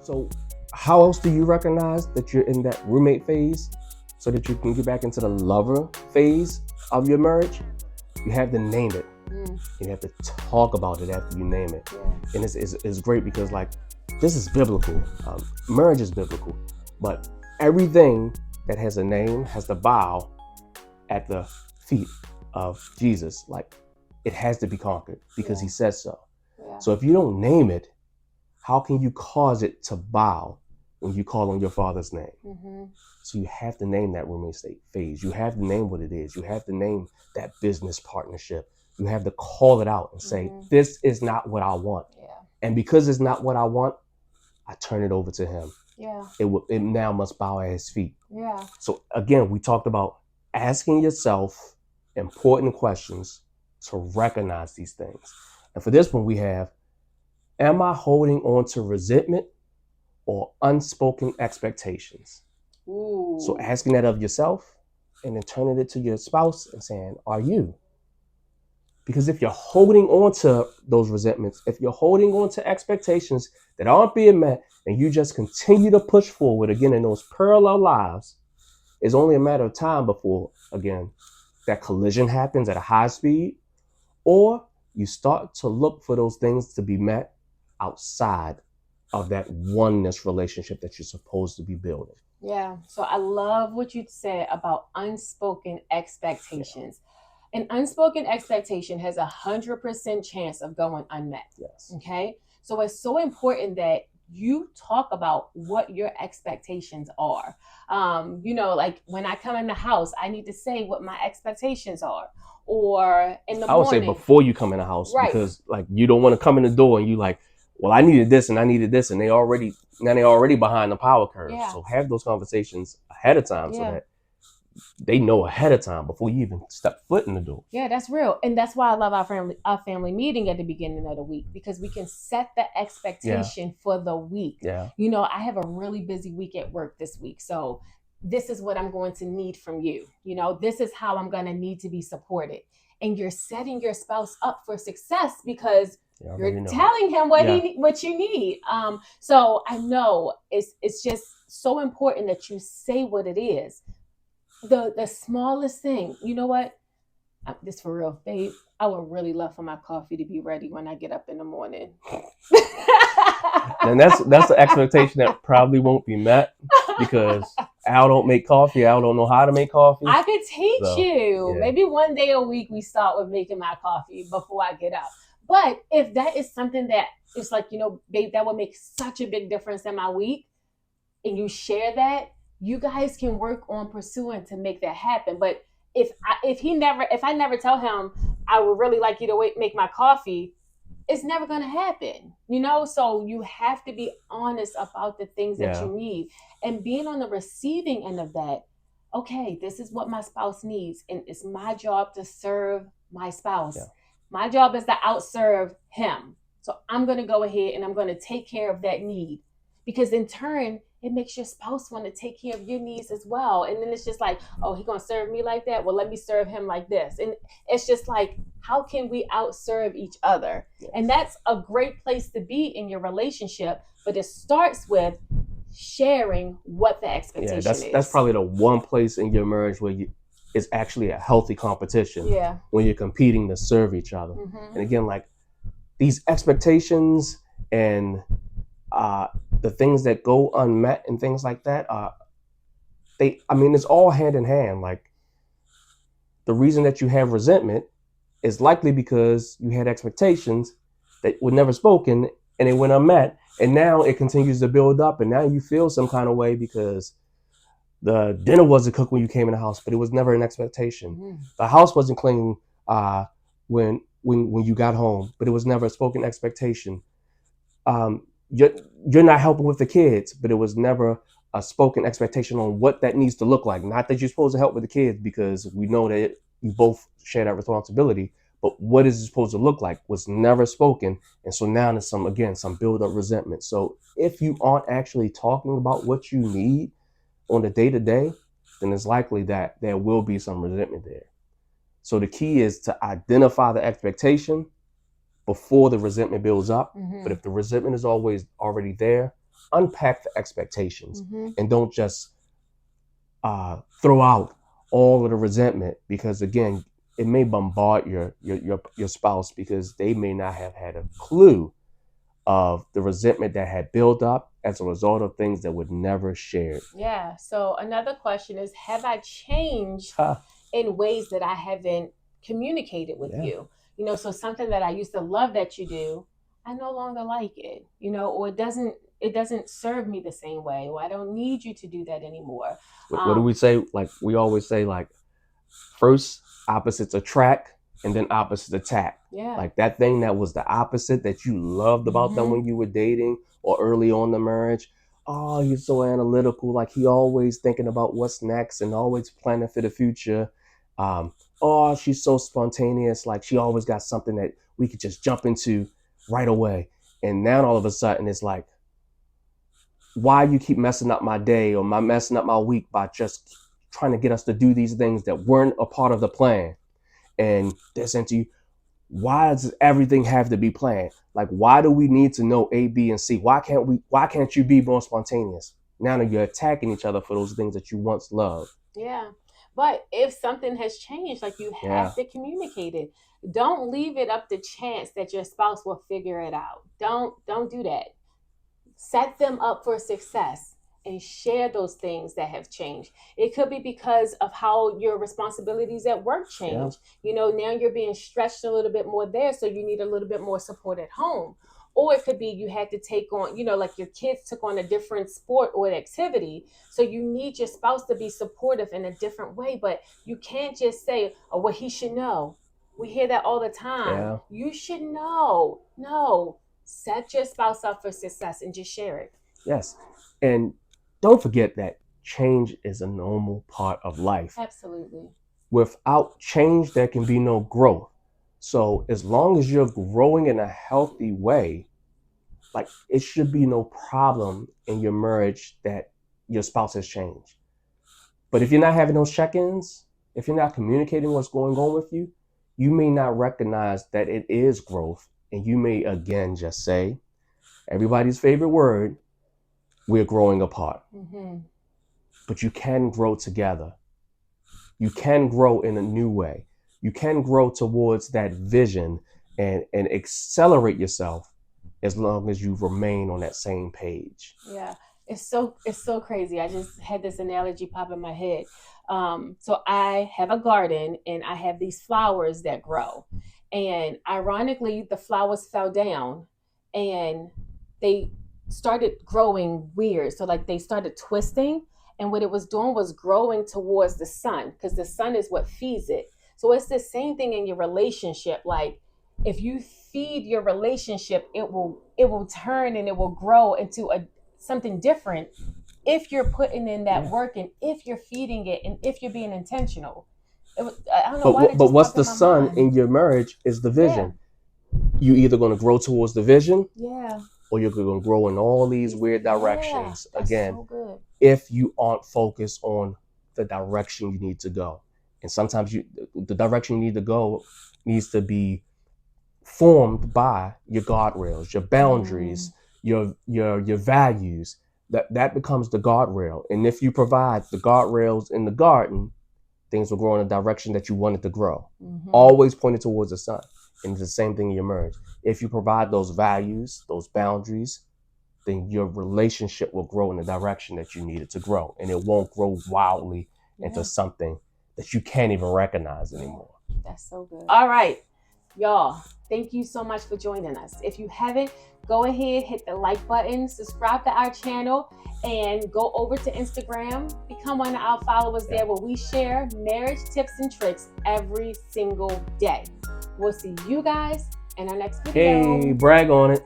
So how else do you recognize that you're in that roommate phase so that you can get back into the lover phase of your marriage? You have to name it. You have to talk about it after you name it. And it's great because like this is biblical. Marriage is biblical. But everything that has a name has to bow at the feet of Jesus. Like it has to be conquered because he says so. So if you don't name it, how can you cause it to bow when you call on your Father's name? So you have to name that roommate phase. You have to name what it is. You have to name that business partnership. You have to call it out and say, this is not what I want. And because it's not what I want, I turn it over to him. It now must bow at his feet. So again, we talked about asking yourself important questions to recognize these things. And for this one, we have, am I holding on to resentment or unspoken expectations? So asking that of yourself and then turning it to your spouse and saying, are you? Because if you're holding on to those resentments, if you're holding on to expectations that aren't being met, and you just continue to push forward again in those parallel lives, it's only a matter of time before, again, that collision happens at a high speed, or you start to look for those things to be met outside of that oneness relationship that you're supposed to be building. Yeah. So I love what you said about unspoken expectations. An unspoken expectation has 100% chance of going unmet. Okay. So it's so important that you talk about what your expectations are. Like when I come in the house, I need to say what my expectations are. Or in the morning. I would say before you come in the house, because like you don't want to come in the door and you like, well, I needed this and I needed this, and they already behind the power curve. So have those conversations ahead of time so that they know ahead of time before you even step foot in the door. Yeah, that's real. And that's why I love our family meeting at the beginning of the week, because we can set the expectation for the week. I have a really busy week at work this week. So this is what I'm going to need from you. This is how I'm going to need to be supported. And you're setting your spouse up for success because you're telling him what you need. So I know it's just so important that you say what it is. The smallest thing, you know what? This for real, babe. I would really love for my coffee to be ready when I get up in the morning. And that's the expectation that probably won't be met because Al don't make coffee. Al don't know how to make coffee. I could teach you. Maybe one day a week we start with making my coffee before I get up. But if that is something that it's like, babe, that would make such a big difference in my week, and you share that, you guys can work on pursuing to make that happen. But if I never tell him I would really like you to make my coffee, it's never going to happen, So you have to be honest about the things that you need, and being on the receiving end of that. Okay, this is what my spouse needs, and it's my job to serve my spouse. My job is to outserve him. So I'm going to go ahead and I'm going to take care of that need, because in turn, it makes your spouse want to take care of your needs as well. And then it's just like, oh, he's going to serve me like that? Well, let me serve him like this. And it's just like, how can we outserve each other? And that's a great place to be in your relationship. But it starts with sharing what the expectation is. That's probably the one place in your marriage where it's actually a healthy competition. When you're competing to serve each other. And again, like these expectations and the things that go unmet and things like that, it's all hand in hand. Like the reason that you have resentment is likely because you had expectations that were never spoken and they went unmet, and now it continues to build up, and now you feel some kind of way because the dinner wasn't cooked when you came in the house, but it was never an expectation. The house wasn't clean when you got home, but it was never a spoken expectation. You're not helping with the kids, but it was never a spoken expectation on what that needs to look like. Not that you're supposed to help with the kids, because we know that you both share that responsibility, but what is it supposed to look like was never spoken. And so now there's some build up resentment. So if you aren't actually talking about what you need on the day-to-day, then it's likely that there will be some resentment there. So the key is to identify the expectation before the resentment builds up. But if the resentment is always already there, unpack the expectations and don't just throw out all of the resentment, because again, it may bombard your spouse because they may not have had a clue of the resentment that had built up as a result of things that were never shared. Yeah. So another question is, have I changed in ways that I haven't communicated with you? You know, so something that I used to love that you do, I no longer like it, you know, or it doesn't serve me the same way, or I don't need you to do that anymore. What do we say? Like, we always say, like, first opposites attract and then opposites attack. Yeah. Like that thing that was the opposite that you loved about them when you were dating or early on in the marriage. Oh, he's so analytical. Like, he always thinking about what's next and always planning for the future. Oh, she's so spontaneous. Like, she always got something that we could just jump into right away. And now all of a sudden it's like, why you keep messing up my day or messing up my week by just trying to get us to do these things that weren't a part of the plan? And they're saying to you, why does everything have to be planned? Like, why do we need to know A, B, and C? Why can't you be more spontaneous? Now that you're attacking each other for those things that you once loved. Yeah. But if something has changed, like, you have to communicate it. Don't leave it up to chance that your spouse will figure it out. Don't do that. Set them up for success and share those things that have changed. It could be because of how your responsibilities at work change. You know, now you're being stretched a little bit more there, so you need a little bit more support at home. Or it could be you had to take on, you know, like your kids took on a different sport or activity. So you need your spouse to be supportive in a different way. But you can't just say, oh, well, he should know. We hear that all the time. Yeah. You should know. No. Set your spouse up for success and just share it. Yes. And don't forget that change is a normal part of life. Absolutely. Without change, there can be no growth. So as long as you're growing in a healthy way, like, it should be no problem in your marriage that your spouse has changed. But if you're not having those check-ins, if you're not communicating what's going on with you, you may not recognize that it is growth. And you may again just say, everybody's favorite word, we're growing apart. But you can grow together. You can grow in a new way. You can grow towards that vision and accelerate yourself as long as you remain on that same page. Yeah, it's so crazy. I just had this analogy pop in my head. So I have a garden and I have these flowers that grow. And ironically, the flowers fell down and they started growing weird. So like they started twisting, and what it was doing was growing towards the sun, because the sun is what feeds it. So it's the same thing in your relationship. Like, if you feed your relationship, it will turn and it will grow into something different if you're putting in that work and if you're feeding it and if you're being intentional. I don't know why. But what's the sun in your marriage is the vision. You either going to grow towards the vision, or you're going to grow in all these weird directions. Again, so if you aren't focused on the direction you need to go. And sometimes the direction you need to go needs to be formed by your guardrails, your boundaries, your values. That becomes the guardrail. And if you provide the guardrails in the garden, things will grow in the direction that you want it to grow. Always pointed towards the sun. And it's the same thing in your marriage. If you provide those values, those boundaries, then your relationship will grow in the direction that you need it to grow. And it won't grow wildly into something that you can't even recognize anymore. That's so good. All right, y'all. Thank you so much for joining us. If you haven't, go ahead, hit the like button, subscribe to our channel, and go over to Instagram. Become one of our followers there, where we share marriage tips and tricks every single day. We'll see you guys in our next video. Hey, brag on it.